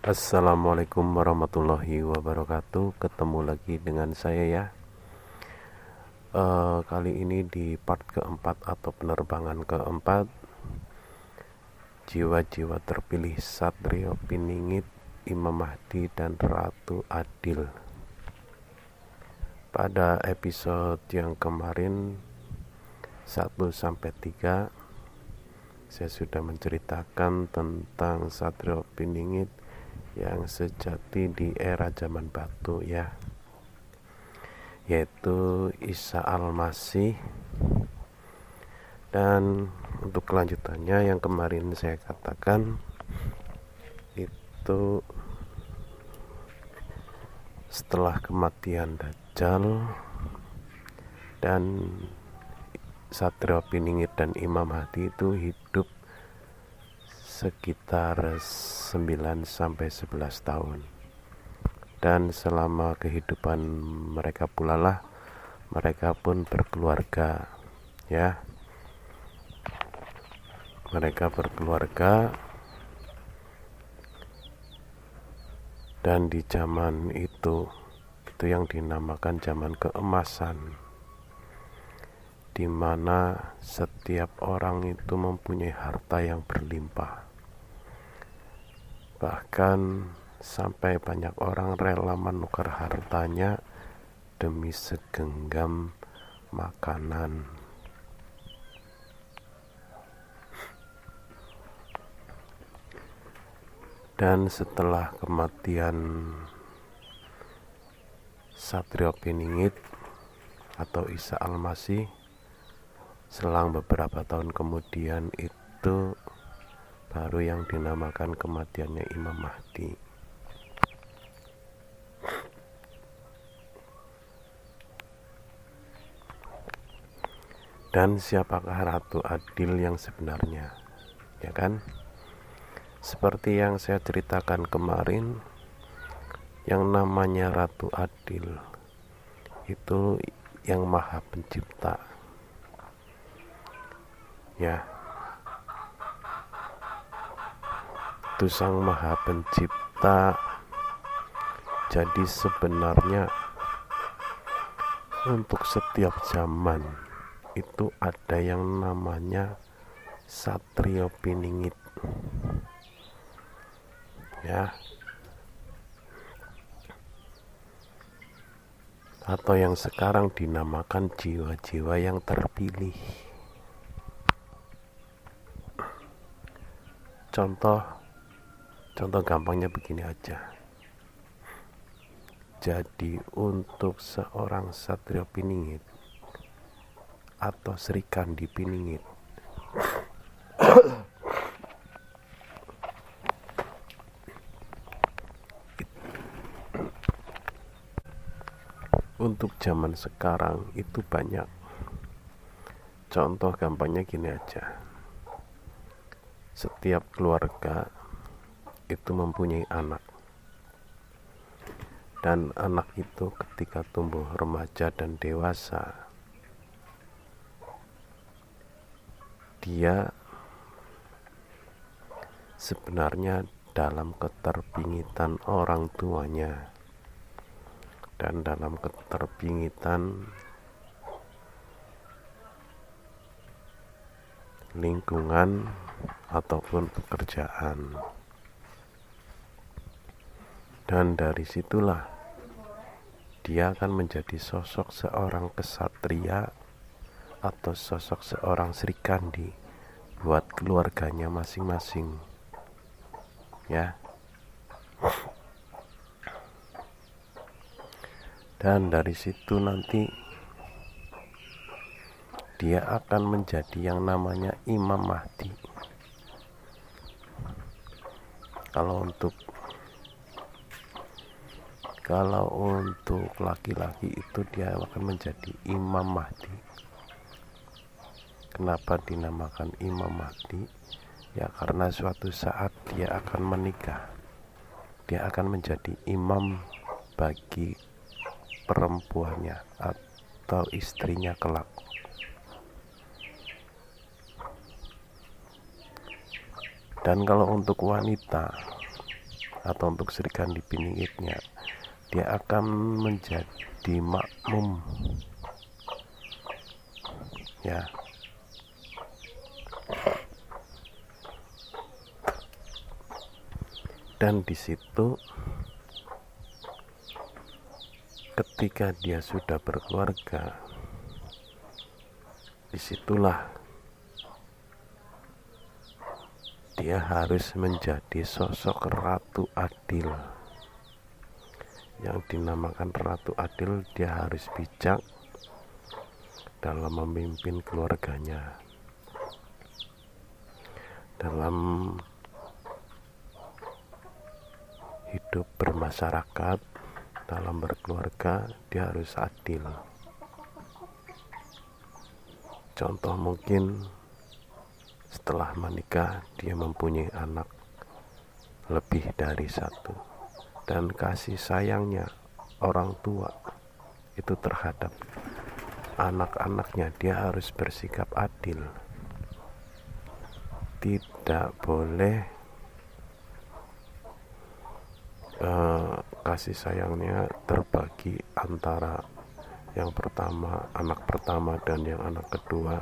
Assalamualaikum warahmatullahi wabarakatuh. Ketemu lagi dengan saya ya. Kali ini di part keempat atau penerbangan keempat, jiwa-jiwa terpilih Satrio Piningit, Imam Mahdi dan Ratu Adil. Pada episode yang kemarin 1-3 saya sudah menceritakan tentang Satrio Piningit yang sejati di era zaman batu ya, yaitu Isa Al-Masih. Dan untuk kelanjutannya yang kemarin saya katakan itu setelah kematian Dajjal dan Satrio Piningit dan Imam Mahdi itu hidup sekitar 9-11 tahun. Dan selama kehidupan mereka pula lah mereka pun berkeluarga ya. Mereka berkeluarga, dan di zaman itu yang dinamakan zaman keemasan, di mana setiap orang itu mempunyai harta yang berlimpah. Bahkan sampai banyak orang rela menukar hartanya demi segenggam makanan. Dan setelah kematian Satrio Piningit atau Isa Al-Masih, selang beberapa tahun kemudian itu baru yang dinamakan kematiannya Imam Mahdi. Dan siapakah Ratu Adil yang sebenarnya? Ya kan? Seperti yang saya ceritakan kemarin, yang namanya Ratu Adil itu yang Maha Pencipta. Ya. Itu Sang Maha Pencipta. Jadi sebenarnya untuk setiap zaman itu ada yang namanya Satrio Piningit ya, atau yang sekarang dinamakan jiwa-jiwa yang terpilih. Contoh gampangnya begini aja. Jadi untuk seorang Satrio Piningit atau Sri Kandi Piningit, untuk zaman sekarang itu banyak. Contoh gampangnya gini aja. Setiap keluarga itu mempunyai anak, dan anak itu ketika tumbuh remaja dan dewasa, dia sebenarnya dalam keterpingitan orang tuanya dan dalam keterpingitan lingkungan ataupun pekerjaan. Dan dari situlah dia akan menjadi sosok seorang kesatria atau sosok seorang Sri Kandi buat keluarganya masing-masing ya. Dan dari situ nanti dia akan menjadi yang namanya Imam Mahdi. Kalau untuk laki-laki itu dia akan menjadi Imam Mahdi. Kenapa dinamakan Imam Mahdi? Ya karena suatu saat dia akan menikah. Dia akan menjadi imam bagi perempuannya atau istrinya kelak. Dan kalau untuk wanita atau untuk serikandi piningitnya, dia akan menjadi makmum, ya. Dan di situ ketika dia sudah berkeluarga, disitulah dia harus menjadi sosok ratu adil. Yang dinamakan ratu adil, dia harus bijak dalam memimpin keluarganya, dalam hidup bermasyarakat, dalam berkeluarga, dia harus adil. Contoh mungkin setelah menikah dia mempunyai anak lebih dari satu, dan kasih sayangnya orang tua itu terhadap anak-anaknya, dia harus bersikap adil. Tidak boleh kasih sayangnya terbagi antara yang pertama, anak pertama, dan yang anak kedua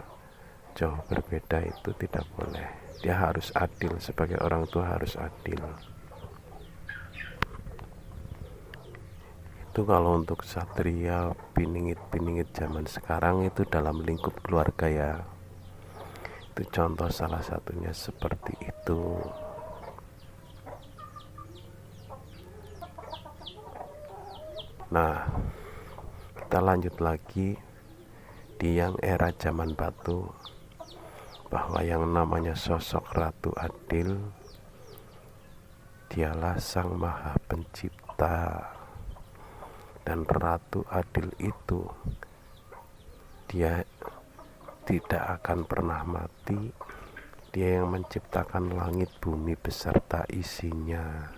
jauh berbeda. Itu tidak boleh. Dia harus adil, sebagai orang tua harus adil. Itu kalau untuk satria piningit zaman sekarang itu dalam lingkup keluarga, ya. Itu contoh salah satunya seperti itu. Nah, kita lanjut lagi di yang era zaman batu, bahwa yang namanya sosok ratu adil, dialah sang maha pencipta. Dan ratu adil itu dia tidak akan pernah mati. Dia yang menciptakan langit bumi beserta isinya.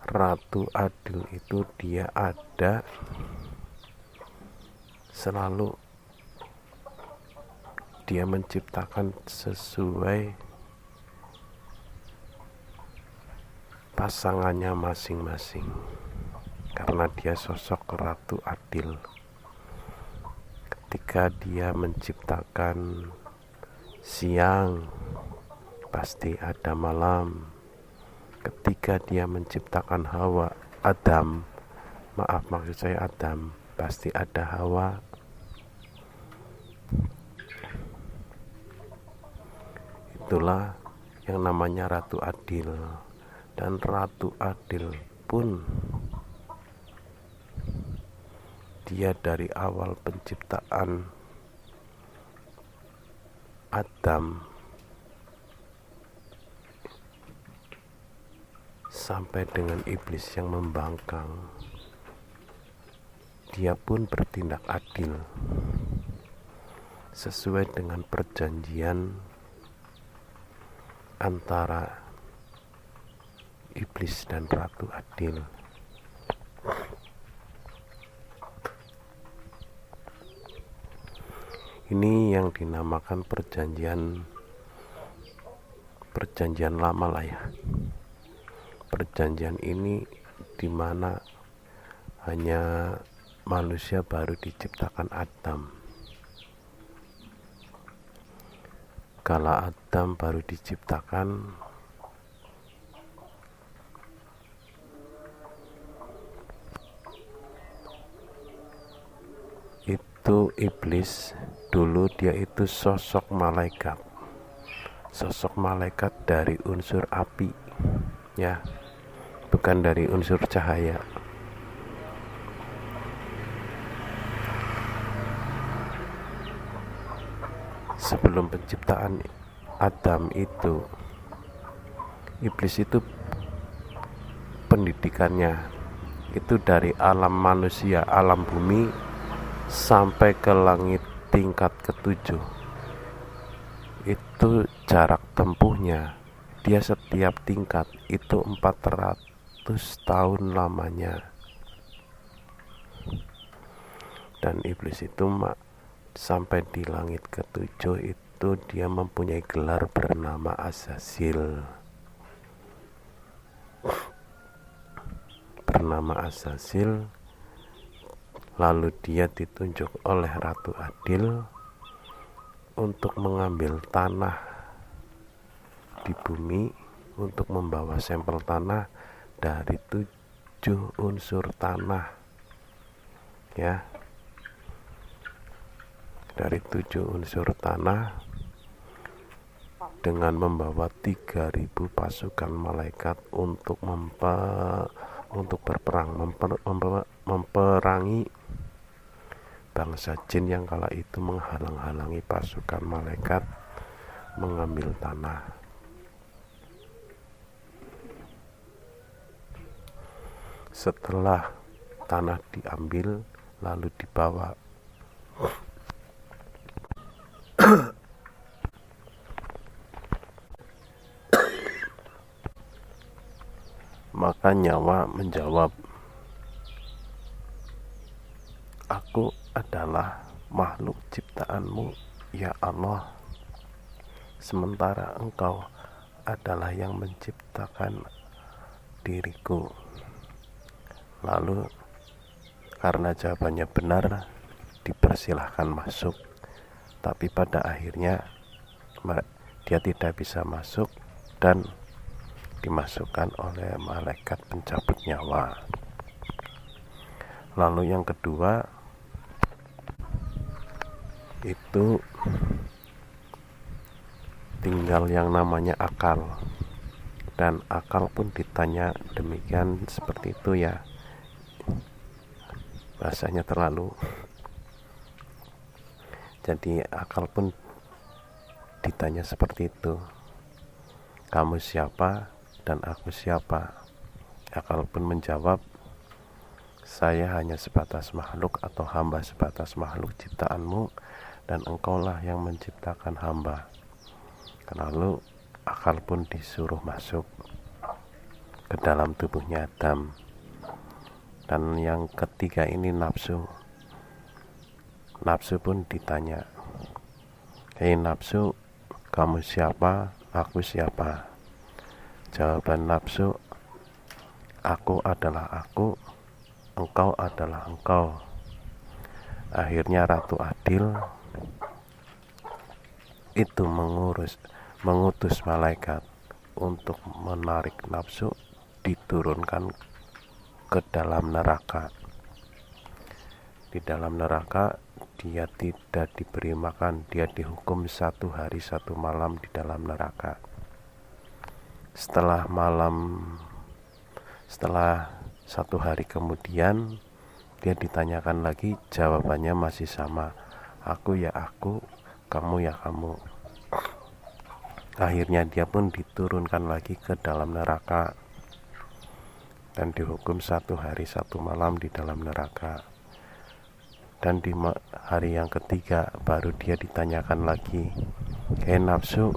Ratu adil itu dia ada selalu, dia menciptakan sesuai pasangannya masing-masing, karena dia sosok ratu adil. Ketika dia menciptakan siang, pasti ada malam. Ketika dia menciptakan Hawa, maksud saya Adam, pasti ada Hawa. Itulah yang namanya ratu adil. Dan ratu adil pun dia dari awal penciptaan Adam sampai dengan iblis yang membangkang, dia pun bertindak adil sesuai dengan perjanjian antara iblis dan ratu adil. Ini yang dinamakan perjanjian lama lah, ya. Perjanjian ini dimana hanya manusia baru diciptakan Adam. Kala Adam baru diciptakan, itu iblis dulu dia itu sosok malaikat dari unsur api, ya, bukan dari unsur cahaya. Sebelum penciptaan Adam itu, iblis itu pendidikannya itu dari alam manusia, alam bumi, sampai ke langit tingkat ketujuh. Itu jarak tempuhnya, dia setiap tingkat itu 400 tahun lamanya. Dan iblis itu sampai di langit ketujuh itu dia mempunyai gelar bernama Azazil. Lalu dia ditunjuk oleh Ratu Adil untuk mengambil tanah di bumi, untuk membawa sampel tanah dari 7 unsur tanah, ya, dari 7 unsur tanah, dengan membawa 3.000 pasukan malaikat untuk berperang, memperangi bangsa jin yang kala itu menghalang-halangi pasukan malaikat mengambil tanah. Setelah tanah diambil lalu dibawa maka nyawa menjawab, "Aku adalah makhluk ciptaanmu, ya Allah, sementara engkau adalah yang menciptakan diriku." Lalu karena jawabannya benar, dipersilahkan masuk, tapi pada akhirnya dia tidak bisa masuk dan dimasukkan oleh malaikat pencabut nyawa. Lalu yang kedua itu tinggal yang namanya akal, dan akal pun ditanya demikian, seperti itu ya, bahasanya terlalu, jadi akal pun ditanya seperti itu, "Kamu siapa dan aku siapa?" Akal pun menjawab, "Saya hanya sebatas makhluk atau hamba sebatas makhluk ciptaanmu, dan engkaulah yang menciptakan hamba." Lalu akal pun disuruh masuk ke dalam tubuhnya Adam. Dan yang ketiga ini nafsu. Nafsu pun ditanya, "Hei nafsu, kamu siapa? Aku siapa?" Jawaban nafsu, "Aku adalah aku, engkau adalah engkau." Akhirnya Ratu Adil itu mengutus malaikat untuk menarik nafsu, diturunkan ke dalam neraka. Di dalam neraka dia tidak diberi makan, dia dihukum 1 hari 1 malam di dalam neraka. Setelah 1 hari kemudian dia ditanyakan lagi, jawabannya masih sama, "Aku ya aku, kamu ya kamu." Akhirnya dia pun diturunkan lagi ke dalam neraka dan dihukum 1 hari 1 malam di dalam neraka. Dan di hari yang ketiga baru dia ditanyakan lagi, "Hei nafsu,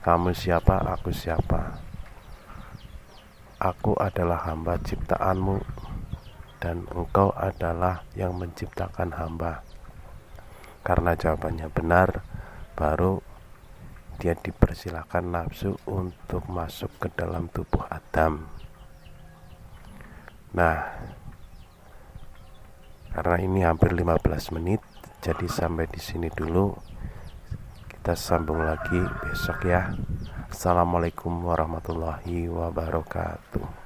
kamu siapa? Aku siapa?" "Aku adalah hamba ciptaanmu, dan engkau adalah yang menciptakan hamba." Karena jawabannya benar, baru dia dipersilakan nafsu untuk masuk ke dalam tubuh Adam. Nah, karena ini hampir 15 menit, jadi sampai di sini dulu. Kita sambung lagi besok ya. Assalamualaikum warahmatullahi wabarakatuh.